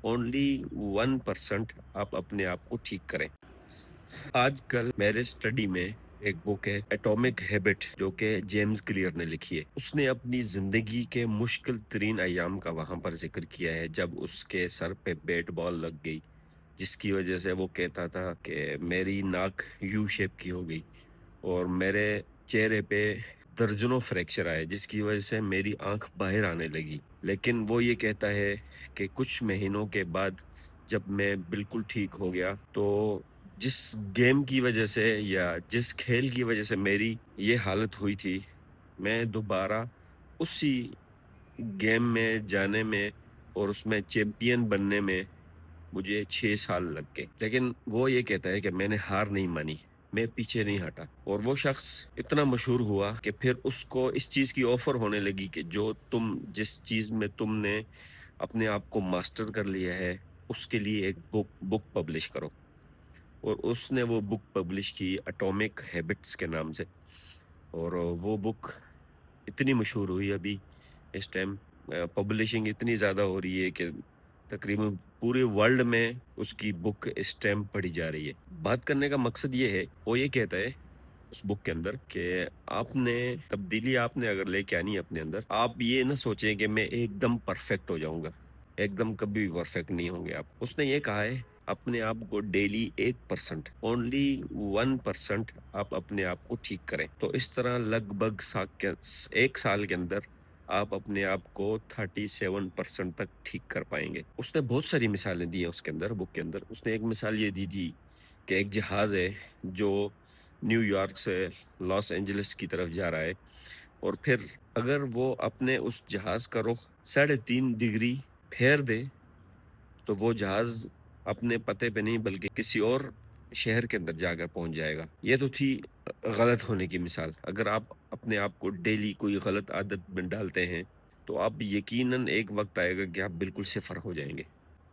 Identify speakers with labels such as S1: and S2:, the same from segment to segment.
S1: Only 1% आप अपने आप को ठीक करें। आजकल मेरे स्टडी में एक बुक है एटॉमिक हैबिट जो कि जेम्स क्लियर ने लिखी है। उसने अपनी जिंदगी के मुश्किल तरीन अयाम का वहां पर जिक्र किया है जब उसके सर पे बैट बॉल लग गई, जिसकी वजह से वो कहता था कि मेरी नाक यू शेप की हो गई और मेरे चेहरे पे दर्जनों फ्रैक्चर आए जिसकी वजह से मेरी आंख बाहर आने लगी। लेकिन वो ये कहता है कि कुछ महीनों के बाद जब मैं बिल्कुल ठीक हो गया तो जिस गेम की वजह से या जिस खेल की वजह से मेरी ये हालत हुई थी, मैं दोबारा उसी गेम में जाने में और उसमें चैंपियन बनने में मुझे 6 साल लग गए। लेकिन वो ये कहता है कि मैंने हार नहीं मानी, मैं पीछे नहीं हटा और वो शख्स इतना मशहूर हुआ कि फिर उसको इस चीज़ की ऑफ़र होने लगी कि जो तुम जिस चीज़ में तुमने अपने आप को मास्टर कर लिया है, उसके लिए एक बुक बुक पब्लिश करो। और उसने वो बुक पब्लिश की एटॉमिक हैबिट्स के नाम से। और वो बुक इतनी मशहूर हुई अभी इस टाइम, पब्लिशिंग इतनी ज़्यादा हो रही है कि तकरीबन पूरे वर्ल्ड में उसकी बुक इस टाइम पढ़ी जा रही है। बात करने का मकसद ये है, वो ये कहता है उस बुक के अंदर कि आपने तब्दीली आपने अगर लेके आनी है अपने अंदर, आप ये ना सोचें कि मैं एकदम परफेक्ट हो जाऊंगा। एकदम कभी भी परफेक्ट नहीं होंगे आप। उसने ये कहा है अपने आप को डेली 1%, ओनली 1% आप अपने आप को ठीक करें। तो इस तरह लगभग 1 साल के अंदर आप अपने आप को 37% तक ठीक कर पाएंगे। उसने बहुत सारी मिसालें दी है उसके अंदर, बुक के अंदर। उसने एक मिसाल ये दी थी कि एक जहाज है जो न्यूयॉर्क से लॉस एंजलिस की तरफ जा रहा है और फिर अगर वो अपने उस जहाज का रुख 3.5 डिग्री फेर दे तो वो जहाज अपने पते पे नहीं बल्कि किसी और शहर के अंदर जाकर पहुंच जाएगा। ये तो थी गलत होने की मिसाल। अगर आप अपने आप को डेली कोई गलत आदत में डालते हैं तो आप यकीनन एक वक्त आएगा कि आप बिल्कुल सिफर हो जाएंगे।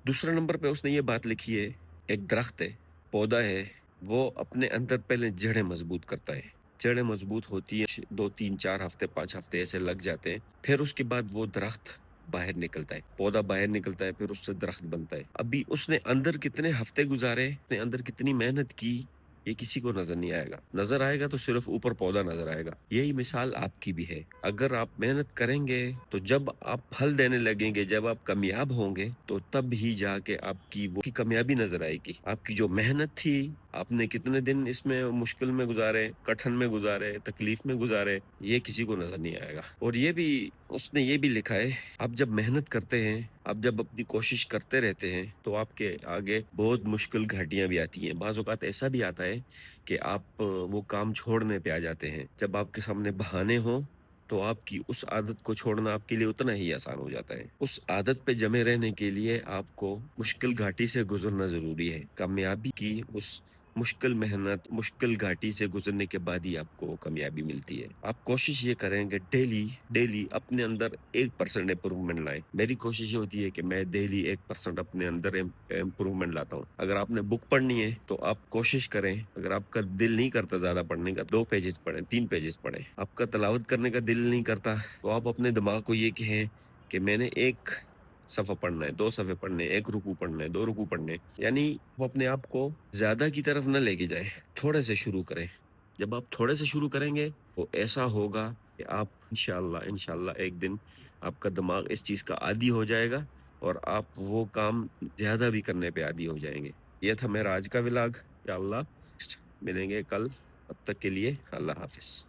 S1: दूसरा नंबर पे उसने ये बात लिखी है, एक दरख्त है, पौधा है, वो अपने अंदर पहले जड़ें मजबूत करता है। जड़ें मजबूत होती हैं, 2 3 4 हफ्ते 5 हफ्ते ऐसे लग जाते हैं, फिर उसके बाद वो दरख्त बाहर निकलता है, पौधा बाहर निकलता है, फिर उससे दरख्त बनता है। अभी उसने अंदर कितने हफ्ते गुजारे, उसने अंदर कितनी मेहनत की, ये किसी को नजर नहीं आएगा। नजर आएगा तो सिर्फ ऊपर पौधा नजर आएगा। यही मिसाल आपकी भी है। अगर आप मेहनत करेंगे तो जब आप फल देने लगेंगे, जब आप कामयाब होंगे तो तब ही जाके आपकी वो की कामयाबी नजर आएगी। आपकी जो मेहनत थी, आपने कितने दिन इसमें मुश्किल में गुजारे, कठिन में गुजारे, तकलीफ में गुजारे, ये किसी को नजर नहीं आएगा। और ये भी उसने ये भी लिखा है, आप जब मेहनत करते हैं, आप जब अपनी कोशिश करते रहते हैं तो आपके आगे बहुत मुश्किल घाटियां भी आती हैं। बाज़ औक़ात ऐसा भी आता है कि आप वो काम छोड़ने पे आ जाते हैं। जब आपके सामने बहाने हों तो आपकी उस आदत को छोड़ना आपके लिए उतना ही आसान हो जाता है। उस आदत पे जमे रहने के लिए आपको मुश्किल घाटी से गुजरना ज़रूरी है। कामयाबी की उस मुश्किल मेहनत, मुश्किल घाटी से गुजरने के बाद ही आपको कामयाबी मिलती है। आप कोशिश ये करेंगे डेली डेली अपने अंदर 1% इम्प्रूवमेंट लाएं। मेरी कोशिश ये होती है कि मैं डेली 1% अपने अंदर इम्प्रूवमेंट लाता हूँ। अगर आपने बुक पढ़नी है तो आप कोशिश करें, अगर आपका दिल नहीं करता ज्यादा पढ़ने का, 2 पेजेस पढ़ें, 3 पेजेस पढ़ें। आपका तलावत करने का दिल नहीं करता तो आप अपने दिमाग को ये कहें कि मैंने 1 सफ़ा पढ़ना है, 2 सफ़े पढ़ने हैं, 1 रुकू पढ़ना है, 2 रुकू पढ़ने हैं। यानी वो अपने आप को ज्यादा की तरफ न लेके जाए, थोड़े से शुरू करें। जब आप थोड़े से शुरू करेंगे तो ऐसा होगा कि आप इंशाल्लाह इंशाल्लाह एक दिन आपका दिमाग इस चीज का आदी हो जाएगा और आप वो काम ज्यादा भी करने पे आदी हो जाएंगे। ये था मेरा आज का व्लॉग। इंशाल्लाह नेक्स्ट मिलेंगे कल, तब तक के लिए अल्लाह हाफिज।